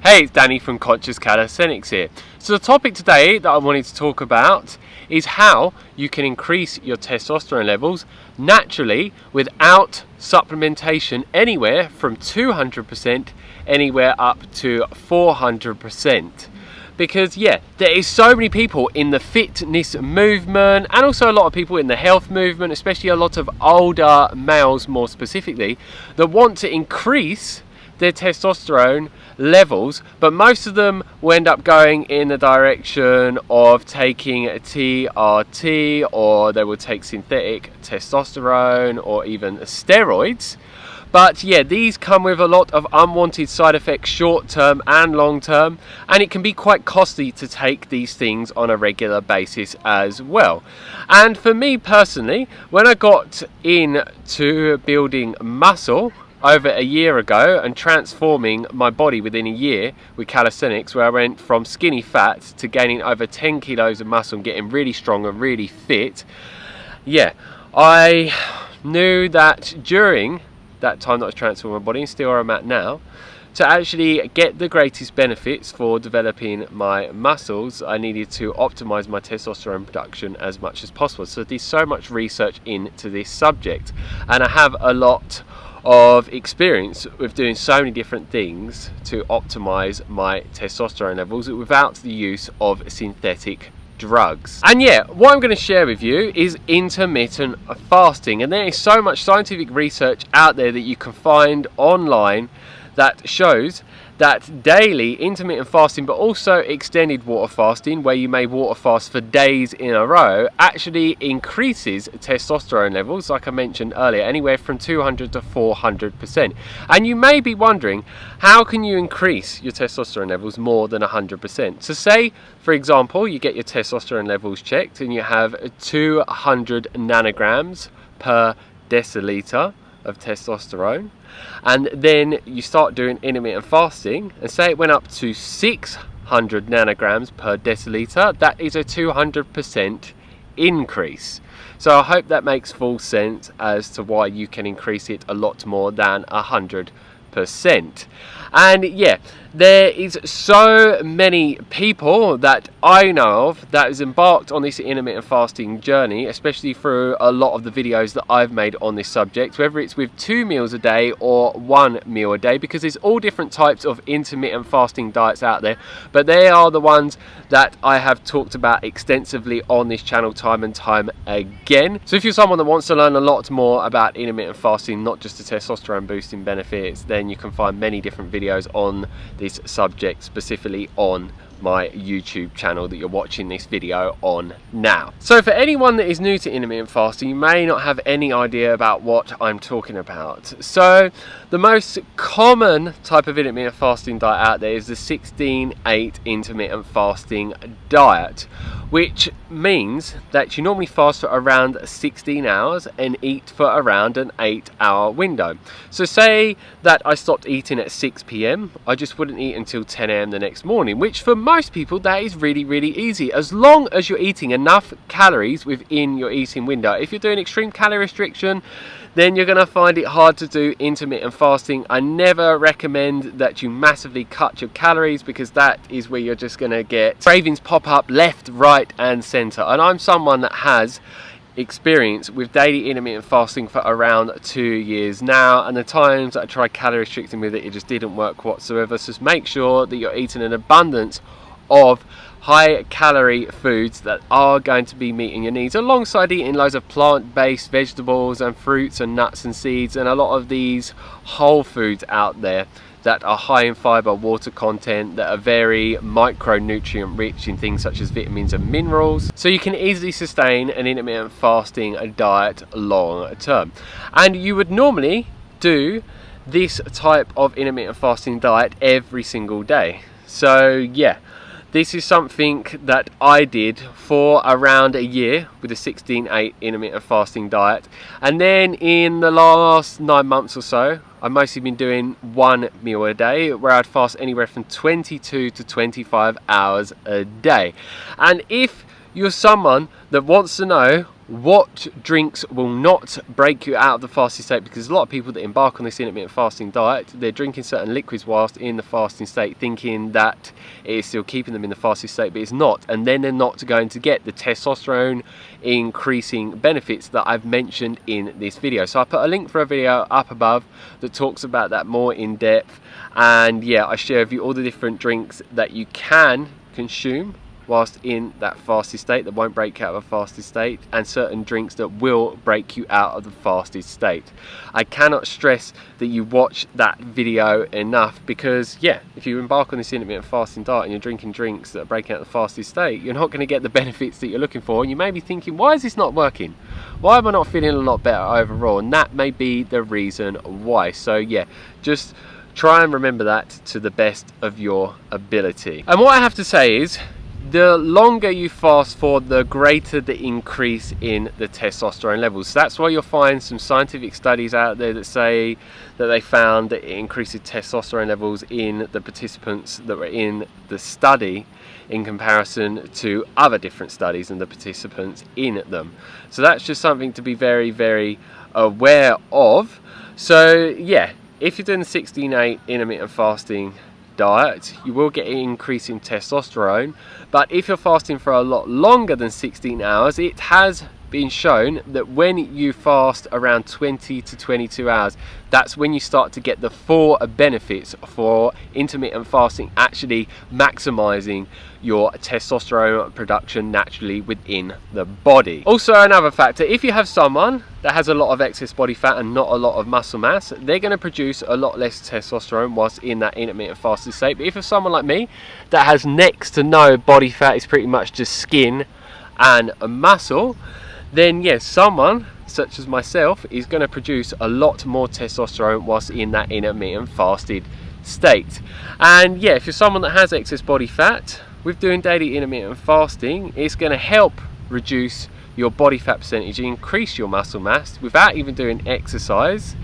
Hey, it's Danny from Conscious Calisthenics here. So the topic today that I wanted to talk about is how you can increase your testosterone levels naturally without supplementation, anywhere from 200% anywhere up to 400%. Because there is so many people in the fitness movement and also a lot of people in the health movement, especially a lot of older males more specifically, that want to increase their testosterone levels, but most of them will end up going in the direction of taking TRT, or they will take synthetic testosterone or even steroids. But these come with a lot of unwanted side effects, short term and long term, and it can be quite costly to take these things on a regular basis as well. And for me personally, when I got into building muscle over a year ago and transforming my body within a year with calisthenics, where I went from skinny fat to gaining over 10 kilos of muscle and getting really strong and really fit, I knew that during that time that I was transforming my body, and still where I'm at now, to actually get the greatest benefits for developing my muscles, I needed to optimize my testosterone production as much as possible. So there's so much research into this subject, and I have a lot of experience with doing so many different things to optimize my testosterone levels without the use of synthetic drugs. And what I'm going to share with you is intermittent fasting, and there is so much scientific research out there that you can find online that shows that daily intermittent fasting, but also extended water fasting, where you may water fast for days in a row, actually increases testosterone levels, like I mentioned earlier, anywhere from 200 to 400%. And you may be wondering, how can you increase your testosterone levels more than 100%? So say, for example, you get your testosterone levels checked and you have 200 nanograms per deciliter of testosterone, and then you start doing intermittent fasting, and say it went up to 600 nanograms per deciliter, that is a 200% increase. So I hope that makes full sense as to why you can increase it a lot more than 100%. And there is so many people that I know of that has embarked on this intermittent fasting journey, especially through a lot of the videos that I've made on this subject, whether it's with 2 meals a day or 1 meal a day, because there's all different types of intermittent fasting diets out there, but they are the ones that I have talked about extensively on this channel time and time again. So if you're someone that wants to learn a lot more about intermittent fasting, not just the testosterone boosting benefits, then you can find many different videos on this subject, specifically on my YouTube channel that you're watching this video on now. So for anyone that is new to intermittent fasting, you may not have any idea about what I'm talking about. So the most common type of intermittent fasting diet out there is the 16-8 intermittent fasting diet, which means that you normally fast for around 16 hours and eat for around an 8-hour window. So say that I stopped eating at 6 p.m, I just wouldn't eat until 10 a.m. the next morning, which for most people that is really easy, as long as you're eating enough calories within your eating window. If you're doing extreme calorie restriction, then you're going to find it hard to do intermittent fasting. I never recommend that you massively cut your calories, because that is where you're just going to get cravings pop up left, right and center. And I'm someone that has experience with daily intermittent fasting for around 2 years now, and the times that I tried calorie restricting with it, it just didn't work whatsoever. So just make sure that you're eating an abundance of high calorie foods that are going to be meeting your needs, alongside eating loads of plant-based vegetables and fruits and nuts and seeds, and a lot of these whole foods out there that are high in fiber, water content, that are very micronutrient rich in things such as vitamins and minerals, so you can easily sustain an intermittent fasting diet long term. And you would normally do this type of intermittent fasting diet every single day. So this is something that I did for around a year with a 16-8 intermittent fasting diet. And then in the last 9 months or so, I've mostly been doing 1 meal a day, where I'd fast anywhere from 22 to 25 hours a day. And if you're someone that wants to know what drinks will not break you out of the fasting state, because a lot of people that embark on this intermittent fasting diet, they're drinking certain liquids whilst in the fasting state, thinking that it is still keeping them in the fasting state, but it's not, and then they're not going to get the testosterone increasing benefits that I've mentioned in this video. So I put a link for a video up above that talks about that more in depth, and yeah, I share with you all the different drinks that you can consume whilst in that fasted state that won't break you out of a fasted state, and certain drinks that will break you out of the fasted state. I cannot stress that you watch that video enough, because yeah, if you embark on this intermittent fasting diet and you're drinking drinks that are breaking out the fasted state, you're not going to get the benefits that you're looking for, and you may be thinking, why is this not working? Why am I not feeling a lot better overall? And that may be the reason why. So yeah, just try and remember that to the best of your ability. And what I have to say is, the longer you fast for, the greater the increase in the testosterone levels. So that's why you'll find some scientific studies out there that say that they found that it increases testosterone levels in the participants that were in the study in comparison to other different studies and the participants in them. So that's just something to be very, very aware of. So yeah, if you're doing the 16-8 intermittent fasting diet, you will get an increase in testosterone, but if you're fasting for a lot longer than 16 hours, it has been shown that when you fast around 20 to 22 hours, that's when you start to get the full benefits for intermittent fasting, actually maximizing your testosterone production naturally within the body. Also, another factor, if you have someone that has a lot of excess body fat and not a lot of muscle mass, they're going to produce a lot less testosterone whilst in that intermittent fasting state. But if you're someone like me that has next to no body fat, is pretty much just skin and muscle, then yes, someone such as myself is going to produce a lot more testosterone whilst in that intermittent fasted state. And yeah, if you're someone that has excess body fat, with doing daily intermittent fasting, it's going to help reduce your body fat percentage, increase your muscle mass without even doing exercise,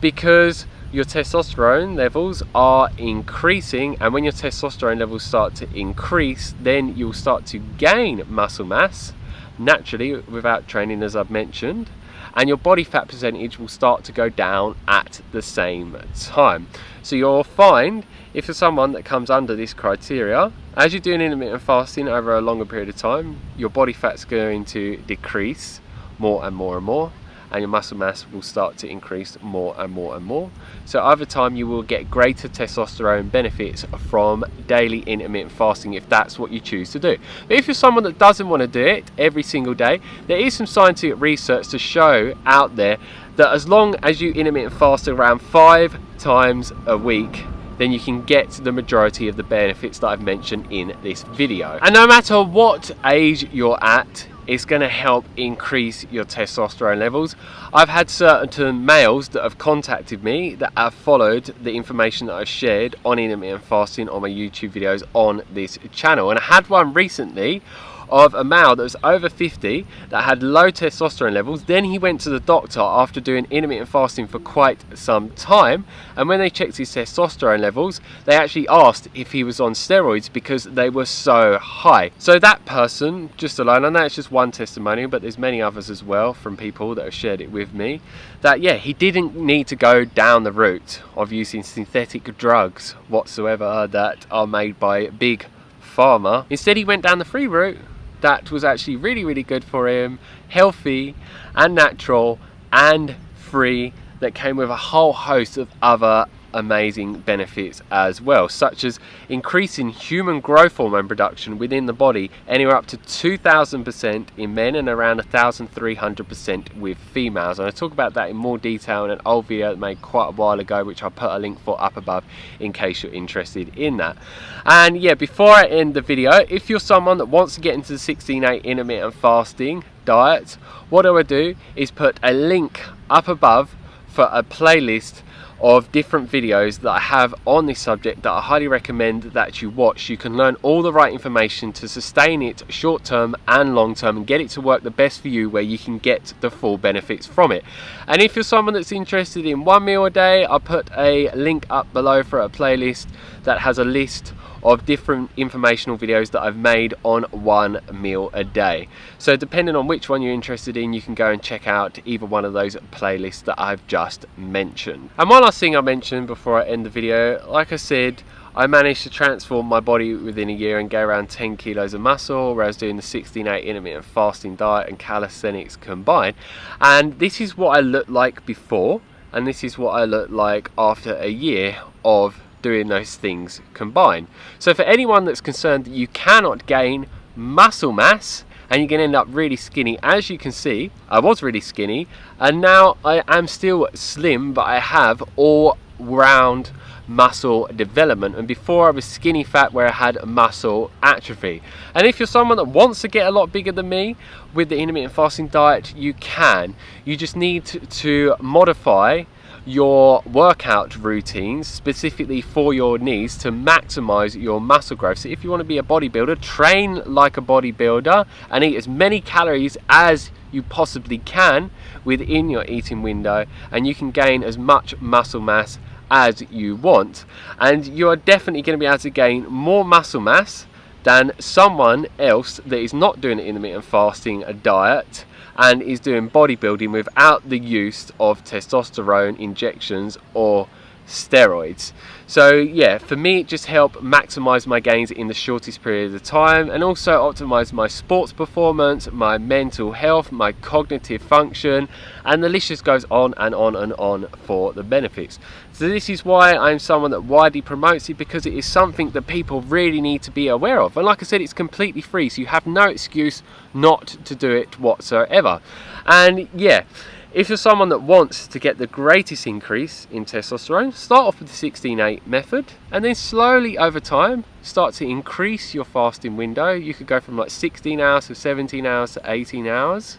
because your testosterone levels are increasing, and when your testosterone levels start to increase, then you'll start to gain muscle mass naturally without training, as I've mentioned, and your body fat percentage will start to go down at the same time. So you'll find, if you're someone that comes under this criteria, as you're doing intermittent fasting over a longer period of time, your body fat's going to decrease more and more and more, and your muscle mass will start to increase more and more and more. So over time you will get greater testosterone benefits from daily intermittent fasting if that's what you choose to do. But if you're someone that doesn't want to do it every single day, there is some scientific research to show out there that as long as you intermittent fast around 5 times a week, then you can get the majority of the benefits that I've mentioned in this video. And no matter what age you're at, it's going to help increase your testosterone levels. I've had certain males that have contacted me that have followed the information that I've shared on intermittent fasting on my YouTube videos on this channel. And I had one recently of a male that was over 50 that had low testosterone levels. Then he went to the doctor after doing intermittent fasting for quite some time, and when they checked his testosterone levels, they actually asked if he was on steroids because they were so high. So that person just alone, and that's just one testimonial, but there's many others as well from people that have shared it with me, that yeah, he didn't need to go down the route of using synthetic drugs whatsoever that are made by big pharma. Instead, he went down the free route that was actually really, really good for him, healthy and natural and free, that came with a whole host of other amazing benefits as well, such as increasing human growth hormone production within the body anywhere up to 2,000% in men and around 1,300% with females. And I talk about that in more detail in an old video that I made quite a while ago, which I'll put a link for up above in case you're interested in that. And yeah, before I end the video, if you're someone that wants to get into the 16-8 intermittent fasting diet, what I would do is put a link up above for a playlist of different videos that I have on this subject that I highly recommend that you watch. You can learn all the right information to sustain it short term and long term and get it to work the best for you, where you can get the full benefits from it. And if you're someone that's interested in 1 meal a day, I'll put a link up below for a playlist that has a list of different informational videos that I've made on one meal a day. So depending on which one you're interested in, you can go and check out either one of those playlists that I've just mentioned. And one last thing I mentioned before I end the video, like I said, I managed to transform my body within a year and gain around 10 kilos of muscle, whereas doing the 16/8 intermittent fasting diet and calisthenics combined. And this is what I looked like before, and this is what I look like after a year of doing those things combined. So for anyone that's concerned that you cannot gain muscle mass and you're going to end up really skinny, as you can see, I was really skinny and now I am still slim, but I have all round muscle development, and before I was skinny fat where I had muscle atrophy. And if you're someone that wants to get a lot bigger than me with the intermittent fasting diet, you can. You just need to modify your workout routines specifically for your needs to maximize your muscle growth. So if you want to be a bodybuilder, train like a bodybuilder and eat as many calories as you possibly can within your eating window, and you can gain as much muscle mass as you want, and you are definitely going to be able to gain more muscle mass than someone else that is not doing an intermittent fasting diet and is doing bodybuilding without the use of testosterone injections or steroids. So yeah, for me it just helped maximize my gains in the shortest period of time, and also optimize my sports performance, my mental health, my cognitive function, and the list just goes on and on and on for the benefits. So this is why I'm someone that widely promotes it, because it is something that people really need to be aware of. And like I said, it's completely free, so you have no excuse not to do it whatsoever. And yeah, if you're someone that wants to get the greatest increase in testosterone, start off with the 16/8 method, and then slowly over time start to increase your fasting window. You could go from like 16 hours to 17 hours to 18 hours,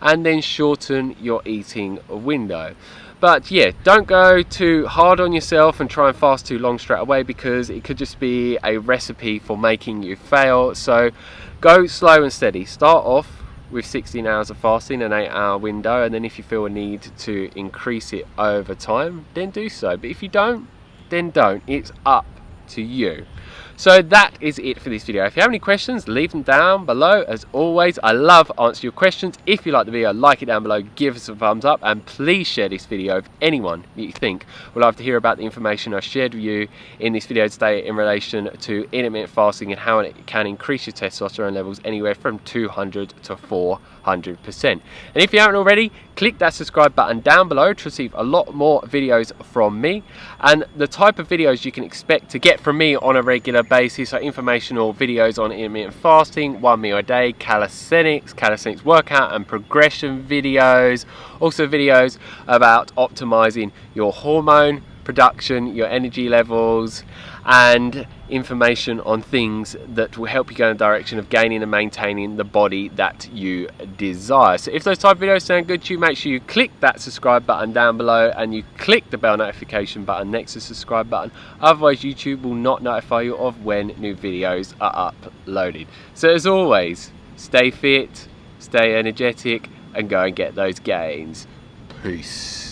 and then shorten your eating window. But yeah, don't go too hard on yourself and try and fast too long straight away, because it could just be a recipe for making you fail. So go slow and steady. Start off with 16 hours of fasting, an 8-hour window, and then if you feel a need to increase it over time, then do so. But if you don't, then don't. It's up to you. So that is it for this video. If you have any questions, leave them down below. As always, I love answering your questions. If you like the video, like it down below, give us a thumbs up, and please share this video with anyone that you think would love to hear about the information I shared with you in this video today in relation to intermittent fasting and how it can increase your testosterone levels anywhere from 200 to 400%. And if you haven't already, click that subscribe button down below to receive a lot more videos from me. And the type of videos you can expect to get from me on a regular basis are informational videos on intermittent fasting, 1 meal a day, calisthenics workout and progression videos, also videos about optimizing your hormone production, your energy levels, and information on things that will help you go in the direction of gaining and maintaining the body that you desire. So if those type of videos sound good to you, make sure you click that subscribe button down below and you click the bell notification button next to the subscribe button. Otherwise YouTube will not notify you of when new videos are uploaded. So as always, stay fit, stay energetic, and go and get those gains. Peace.